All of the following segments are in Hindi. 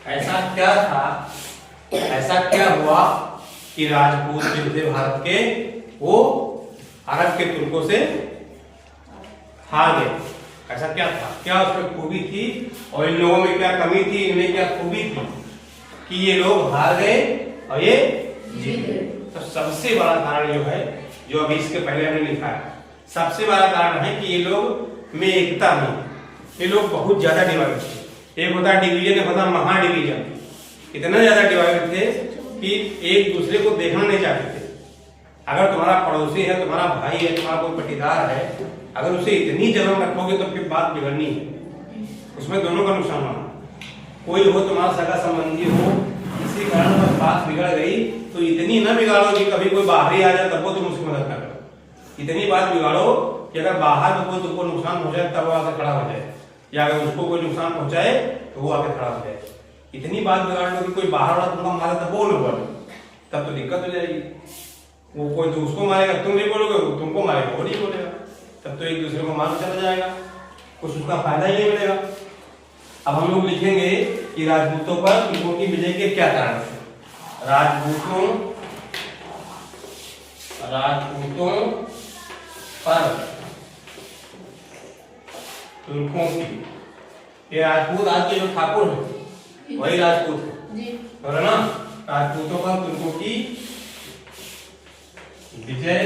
ऐसा क्या था, ऐसा क्या हुआ कि राजपूत जो थे भारत के वो अरब के तुर्कों से हार गए? ऐसा क्या था, क्या उसमें खूबी थी और इन लोगों में क्या कमी थी, इनमें क्या खूबी थी कि ये लोग हार गए और ये जीत गए? तो सबसे बड़ा कारण जो है, जो अभी इसके पहले हमने लिखा है, सबसे बड़ा कारण है कि ये लोग में एकता नहीं, ये लोग बहुत ज्यादा डिवाइड थे। एक होता डिवीजन, एक होता महा डिवीजन। इतना ज्यादा डिवाइड थे कि एक दूसरे को देखना नहीं चाहते थे। अगर तुम्हारा पड़ोसी है, तुम्हारा भाई है, तुम्हारा कोई पटीदार है, अगर उसे इतनी जलन रखोगे तो फिर बात बिगड़नी है, उसमें दोनों का नुकसान होना। कोई हो तुम्हारा सगा संबंधी हो, किसी कारण बस बात बिगड़ गई तो इतनी न बिगाड़ो कि कभी कोई बाहरी आ जाए तब वो तुम उसकी मदद करो। इतनी बात बिगाड़ो कि अगर बाहर में कोई तुमको नुकसान हो जाए तब वो आके खड़ा हो जाए, या अगर उसको कोई नुकसान पहुंचाए तो वो आके खड़ा हो जाए। इतनी बात बिगाड़ लो कि कोई बाहर वाला तुमको मारे तब वो न बोलो, तब तो दिक्कत हो जाएगी। वो कोई तो उसको मारेगा, तुम नहीं बोलोगे, तुमको मारेगा, वो नहीं बोलेगा, तब तो एक दूसरे को मार चला जाएगा, कुछ उसका फायदा ही नहीं मिलेगा। अब हम लोग लिखेंगे कि राजपूतों पर तुर्कों की विजय के क्या कारण थे। राजपूतों पर तुर्कों की, ये राजपूत आज के जो ठाकुर है वही राजपूत है, बोला ना? राजपूतों पर तुर्कों की विजय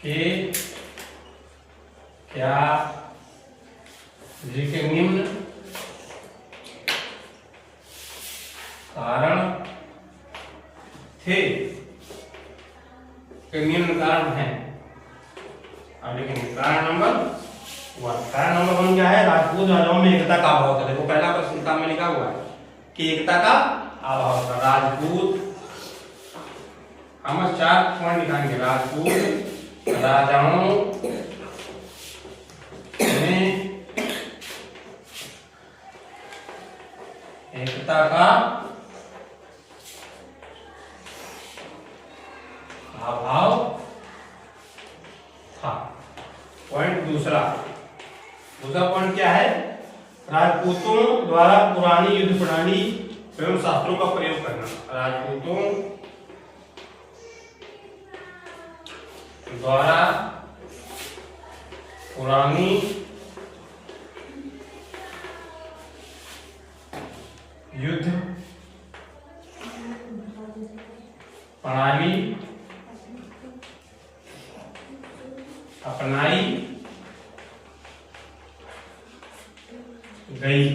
के क्या के निम्न कारण थे, के निम्न कारण है। अब लिखेंगे कारण नंबर 1। कारण नंबर 1 क्या है? राजपूत राजाओं में एकता का अभाव था। देखो पहला प्रश्न किताब में लिखा हुआ है कि एकता का अभाव था। राजपूत, हम 4 पॉइंट लिखेंगे। राजपूत राजाओं में एकता का अभाव था। पॉइंट दूसरा पॉइंट क्या है? राजपूतों द्वारा पुरानी युद्ध प्रणाली एवं शास्त्रों का प्रयोग करना। राजपूतों द्वारा पुरानी युद्ध प्रणाली अपनाई गई।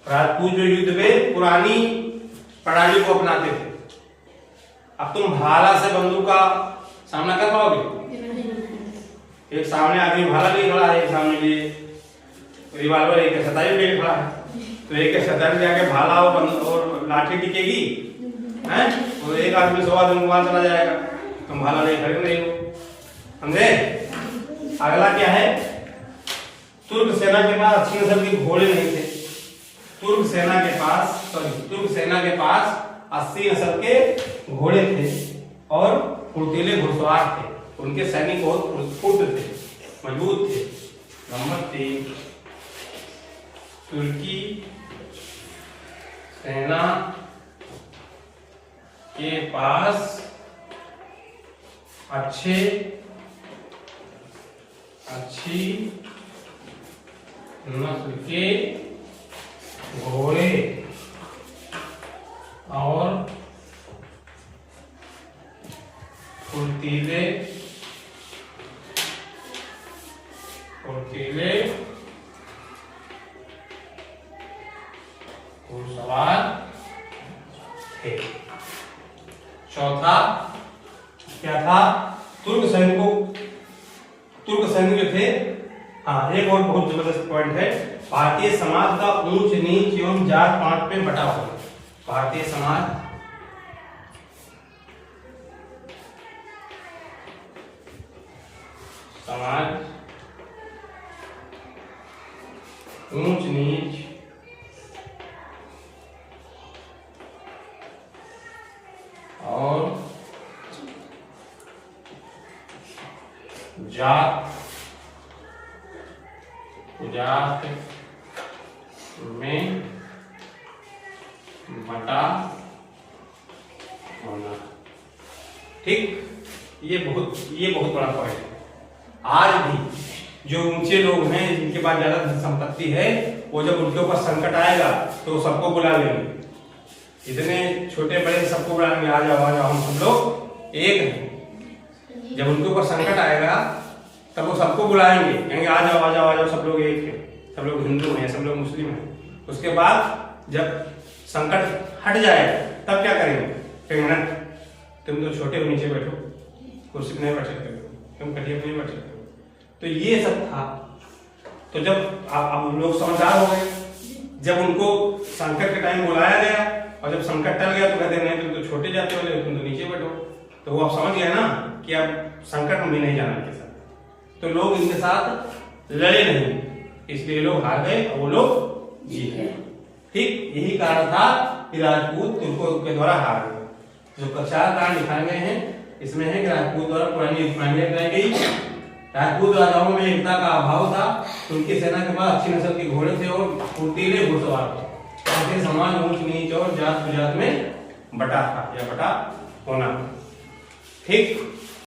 राजपूत जो युद्ध में पुरानी प्रणाली को अपनाते थे। अब तुम भाला से बंदूक का सामना कर पाओगे? एक सामने आदमी भाला लिए खड़ा है, एक सामने लिए रिवाल्वर, एक सताई लिए खड़ा है, तो एक सताई जाके भाला और लाठी टिकेगी हैं, तो एक आदमी 100 आदमी को मार चला जाएगा, तुम भाला नहीं खड़े नहीं हो, समझे? अगला क्या है? तुर्क सेना के पास अच्छी नस्ल के घोड़े नहीं थे। तुर्क सेना के पास 80 नस्ल के घोड़े थे और फुर्तीले घुड़सवार थे। उनके सैनिक बहुत फुर्त थे, मजबूत थे। नंबर 3, तुर्की सेना के पास अच्छी नस्ल के घोड़े और फुर्तीले घुड़सवार थे। चौथा क्या था? तुर्क सैनिक जो थे, हाँ एक और बहुत जबरदस्त पॉइंट है, भारतीय समाज का ऊंच नीच एवं जात पात में बटा हुआ। भारतीय समाज ऊंच नीच और जात में बटा होना। ठीक, ये बहुत बड़ा पॉइंट है। आज भी जो ऊंचे लोग हैं जिनके पास ज्यादा धन संपत्ति है, वो जब उनके ऊपर संकट आएगा तो सबको बुला लेंगे, इतने छोटे बड़े सबको बुला लेंगे, आ जाओ हम सब लोग एक हैं। जब उनके ऊपर संकट आएगा तब वो सबको बुलाएंगे, कहेंगे आ जाओ सब लोग एक हैं, सब लोग हिंदू हैं, सब लोग मुस्लिम हैं। उसके बाद जब संकट हट जाए तब क्या करेंगे, कहेंगे ना तुम तो छोटे हो, नीचे बैठो, कुर्सी पर नहीं बैठ सकते हो, तुम कटिया पर नहीं बैठ सकते हो। तो ये सब था। तो जब अब लोग समझदार हो गए, जब उनको संकट के टाइम बुलाया गया और जब संकट टल गया तो कहते नहीं तुम तो छोटे जाते वाले, तुम तो नीचे बैठो। तो वो अब समझ गया ना कि अब संकट में नहीं जाना इनके साथ, तो लोग इनके साथ लड़े नहीं, इसलिए लोग हार गए और वो लोग जीत गए। ठीक, यही कारण था कि राजपूत तुर्कों के द्वारा हार गए। जो चार कारण दिखाए गए हैं इसमें है कि राजपूत द्वारा पुरानी बनाई गई, राजपूत राजाओं में एकता का अभाव था, उनकी सेना के पास अच्छी नस्ल के घोड़े थे और फुर्तीले घुड़सवार थे, समाज ऊंच नीच और जात विजात में बटा था या बटा होना। ठीक,